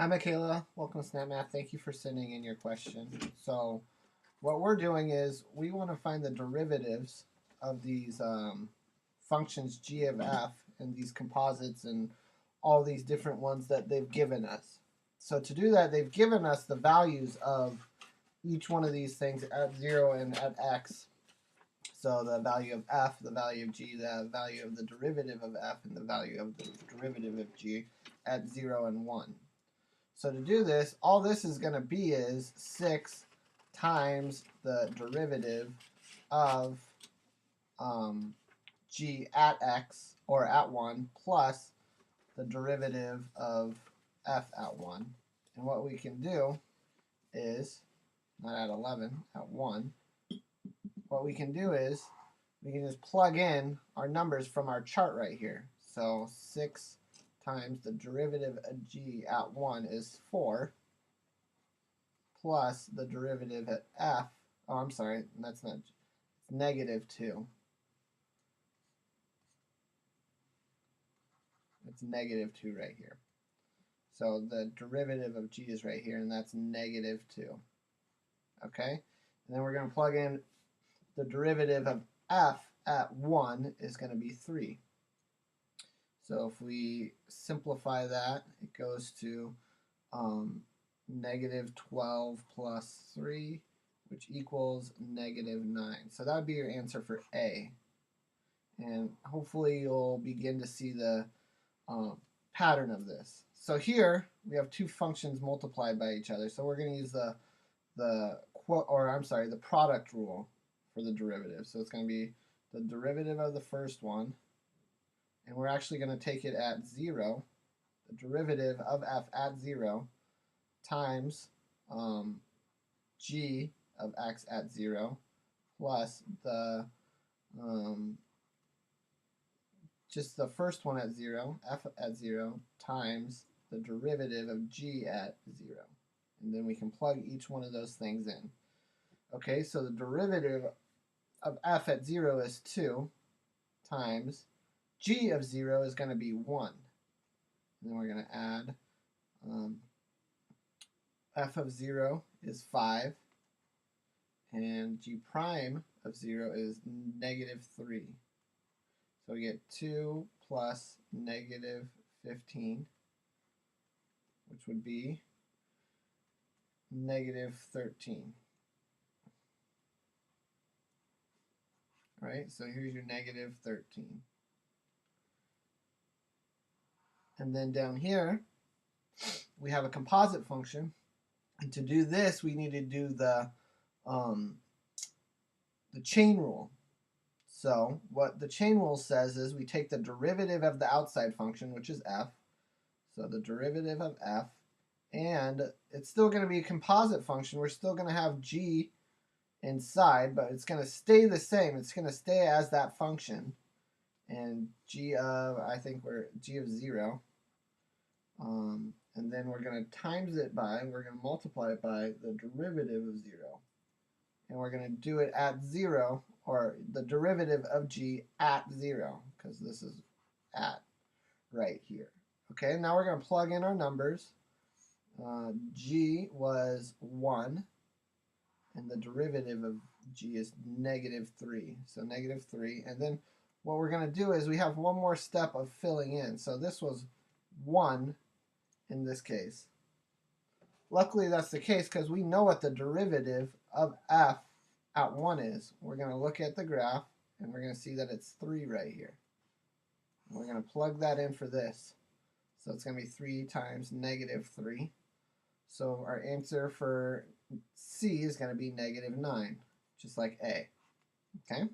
Hi, Michaela. Welcome to SnapMath. Thank you for sending in your question. So what we're doing is we want to find the derivatives of these functions g of f and these composites and all these different ones that they've given us. So to do that, they've given us the values of each one of these things at 0 and at x. So the value of f, the value of g, the value of the derivative of f, and the value of the derivative of g at 0 and 1. So to do this, all this is going to be is 6 times the derivative of g at x, or at 1, plus the derivative of f at 1. And what we can do is, not at 11, at 1, what we can do is we can just plug in our numbers from our chart right here. So 6 times the derivative of g at 1 is 4, plus the derivative at f, oh, I'm sorry, that's not, it's negative 2. It's negative 2 right here. So the derivative of g is right here, and that's negative 2. Okay? And then we're going to plug in the derivative of f at 1 is going to be 3. So if we simplify that, it goes to negative 12 plus 3, which equals negative 9. So that would be your answer for A. And hopefully you'll begin to see the pattern of this. So here we have two functions multiplied by each other. So we're going to use the product rule for the derivative. So it's going to be the derivative of the first one, and we're actually going to take it at 0, the derivative of f at 0, times g of x at 0, plus the just the first one at 0, f at 0, times the derivative of g at 0. And then we can plug each one of those things in. Okay, so the derivative of f at 0 is 2, times g of 0 is going to be 1. And then we're going to add f of 0 is 5, and g prime of 0 is negative 3. So we get 2 plus negative 15, which would be negative 13. All right, so here's your negative 13. And then down here, we have a composite function. And to do this, we need to do the chain rule. So what the chain rule says is we take the derivative of the outside function, which is f, so the derivative of f, and it's still going to be a composite function. We're still going to have g inside, but it's going to stay the same. It's going to stay as that function, and g of, I think we're g of 0, and then we're going to times it by, we're going to multiply it by the derivative of 0, and we're going to do it at 0, or the derivative of g at 0, because this is at right here. Okay, now we're going to plug in our numbers. G was 1, and the derivative of g is negative 3. So negative 3. And then what we're going to do is we have one more step of filling in. So this was 1 in this case. Luckily that's the case because we know what the derivative of f at 1 is. We're going to look at the graph, and we're going to see that it's 3 right here. And we're going to plug that in for this. So it's going to be 3 times negative 3. So our answer for C is going to be negative 9, just like A. Okay?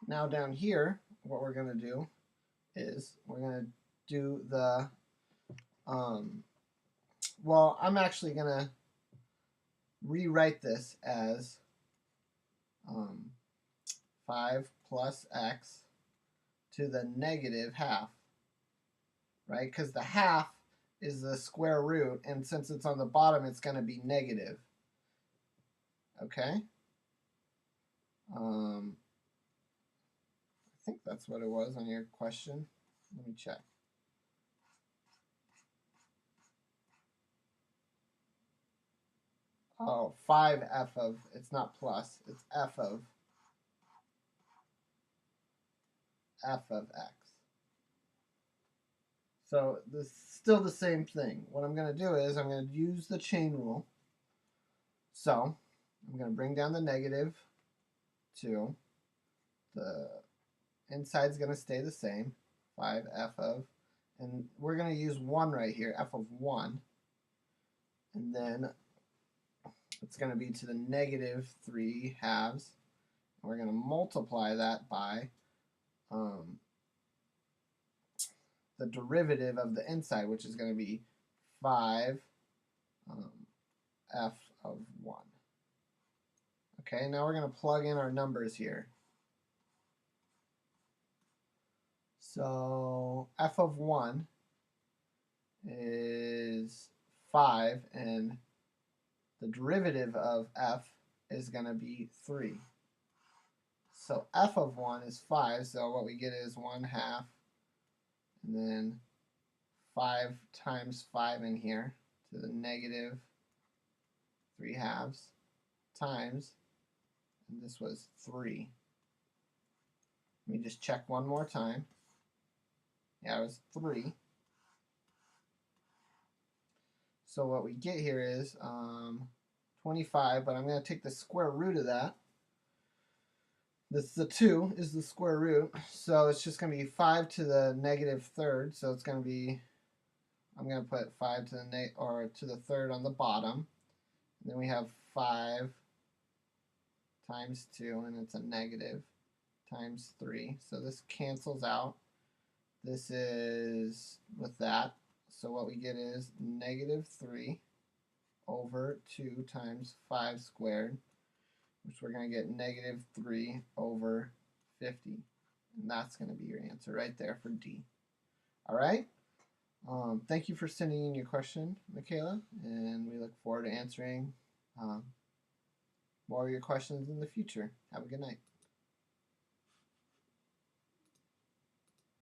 Now down here, what we're going to do is we're going to do the, well, I'm actually going to rewrite this as 5 plus x to the negative half, right? Because the half is the square root, and since it's on the bottom, it's going to be negative. Okay? I think that's what it was on your question. Let me check. oh, 5f of, it's not plus, it's f of x. So this is still the same thing. What I'm going to do is I'm going to use the chain rule. So I'm going to bring down the negative 2. The inside's going to stay the same, 5f of, and we're going to use 1 right here, f of 1. And then it's going to be to the negative 3 halves. And we're going to multiply that by the derivative of the inside, which is going to be 5 f of 1. Okay, now we're going to plug in our numbers here. So f of 1 is 5, and the derivative of f is going to be 3. So f of 1 is 5, so what we get is 1/2, and then 5 times 5 in here to the negative 3 halves times, and this was 3. Let me just check one more time. Yeah, it was 3. So what we get here is 25, but I'm going to take the square root of that. The 2 is the square root, so it's just going to be 5 to the negative 3rd. So it's going to be, I'm going to put 5 to the 3rd on the bottom. And then we have 5 times 2, and it's a negative, times 3. So this cancels out. This is with that. So what we get is negative 3 over 2 times 5 squared, which we're going to get negative 3 over 50. And that's going to be your answer right there for D. All right? Thank you for sending in your question, Michaela, and we look forward to answering more of your questions in the future. Have a good night.